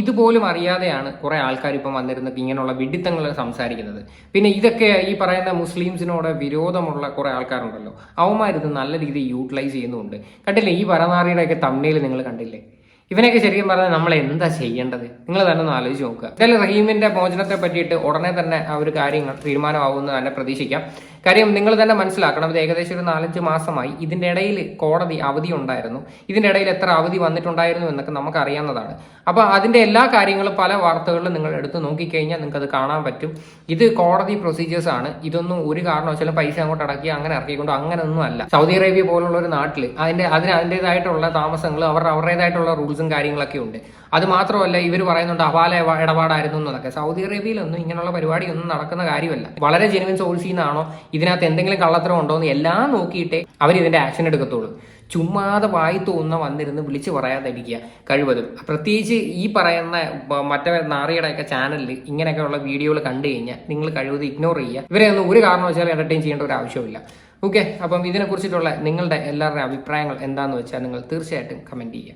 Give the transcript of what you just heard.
ഇതുപോലും അറിയാതെയാണ് കുറെ ആൾക്കാർ ഇപ്പം വന്നിരുന്നിട്ട് ഇങ്ങനെയുള്ള വിഡിത്തങ്ങൾ സംസാരിക്കുന്നത്. പിന്നെ ഇതൊക്കെ ഈ പറയുന്ന മുസ്ലിംസിനോട് വിരോധമുള്ള കുറെ ആൾക്കാരുണ്ടല്ലോ, അവന്മാരിത് നല്ല രീതിയിൽ യൂട്ടിലൈസ് ചെയ്യുന്നുണ്ട്. കണ്ടില്ലേ ഈ പരനാറിയുടെയൊക്കെ തമ്മനയിൽ നിങ്ങൾ കണ്ടില്ലേ? ഇവനൊക്കെ ശരിക്കും പറഞ്ഞാൽ നമ്മൾ എന്താ ചെയ്യേണ്ടത്? നിങ്ങൾ തന്നെ ഒന്ന് ആലോചിച്ച് നോക്കുക. എന്തായാലും റഹീമിന്റെ മോചനത്തെ പറ്റിയിട്ട് ഉടനെ തന്നെ ആ ഒരു കാര്യങ്ങൾ തീരുമാനമാവുമെന്ന് തന്നെ പ്രതീക്ഷിക്കാം. കാര്യം നിങ്ങൾ തന്നെ മനസ്സിലാക്കണം, ഇത് ഏകദേശം ഒരു 4-5 മാസമായി. ഇതിന്റെ ഇടയിൽ കോടതി അവധി ഉണ്ടായിരുന്നു. ഇതിന്റെ ഇടയിൽ എത്ര അവധി വന്നിട്ടുണ്ടായിരുന്നു എന്നൊക്കെ നമുക്ക് അറിയാവുന്നതാണ്. അപ്പൊ അതിന്റെ എല്ലാ കാര്യങ്ങളും പല വാർത്തകളിലും നിങ്ങൾ എടുത്ത് നോക്കിക്കഴിഞ്ഞാൽ നിങ്ങൾക്ക് അത് കാണാൻ പറ്റും. ഇത് കോടതി പ്രൊസീജിയേഴ്സ് ആണ്. ഇതൊന്നും ഒരു കാരണവശാലും പൈസ അങ്ങോട്ട് അടക്കി അങ്ങനെ ഇറക്കിക്കൊണ്ട് അങ്ങനെയൊന്നും അല്ല. സൗദി അറേബ്യ പോലുള്ള ഒരു നാട്ടിൽ അതിൻ്റെതായിട്ടുള്ള താമസങ്ങൾ അവരുടേതായിട്ടുള്ള റൂൾസും കാര്യങ്ങളൊക്കെ ഉണ്ട്. അത് മാത്രമല്ല, ഇവർ പറയുന്നുണ്ട് അപാല ഇടപാടായിരുന്നു എന്നൊക്കെ. സൗദി അറേബ്യയിലൊന്നും ഇങ്ങനെയുള്ള പരിപാടിയൊന്നും നടക്കുന്ന കാര്യമല്ല. വളരെ ജെനുവിൻ സോഴ്സിൽ നിന്നാണോ, ഇതിനകത്ത് എന്തെങ്കിലും കള്ളത്തരം ഉണ്ടോ എന്ന് എല്ലാം നോക്കിയിട്ടേ അവർ ഇതിന്റെ ആക്ഷൻ എടുക്കത്തുള്ളൂ. ചുമ്മാതെ വായി തോന്നുന്ന വന്നിരുന്ന് വിളിച്ചു പറയാതിരിക്കുക കഴിവതും. പ്രത്യേകിച്ച് ഈ പറയുന്ന മറ്റേ നാറിയുടെയൊക്കെ ചാനലിൽ ഇങ്ങനെയൊക്കെയുള്ള വീഡിയോകൾ കണ്ടു കഴിഞ്ഞാൽ നിങ്ങൾ കഴിവതും ഇഗ്നോർ ചെയ്യുക. ഇവരെ ഒന്നും ഒരു കാരണവശാലും എന്റർടൈൻ ചെയ്യേണ്ട ഒരു ആവശ്യമില്ല. ഓക്കെ, അപ്പം ഇതിനെ കുറിച്ചിട്ടുള്ള നിങ്ങളുടെ എല്ലാവരുടെയും അഭിപ്രായങ്ങൾ എന്താണെന്ന് വെച്ചാൽ നിങ്ങൾ തീർച്ചയായിട്ടും കമന്റ് ചെയ്യുക.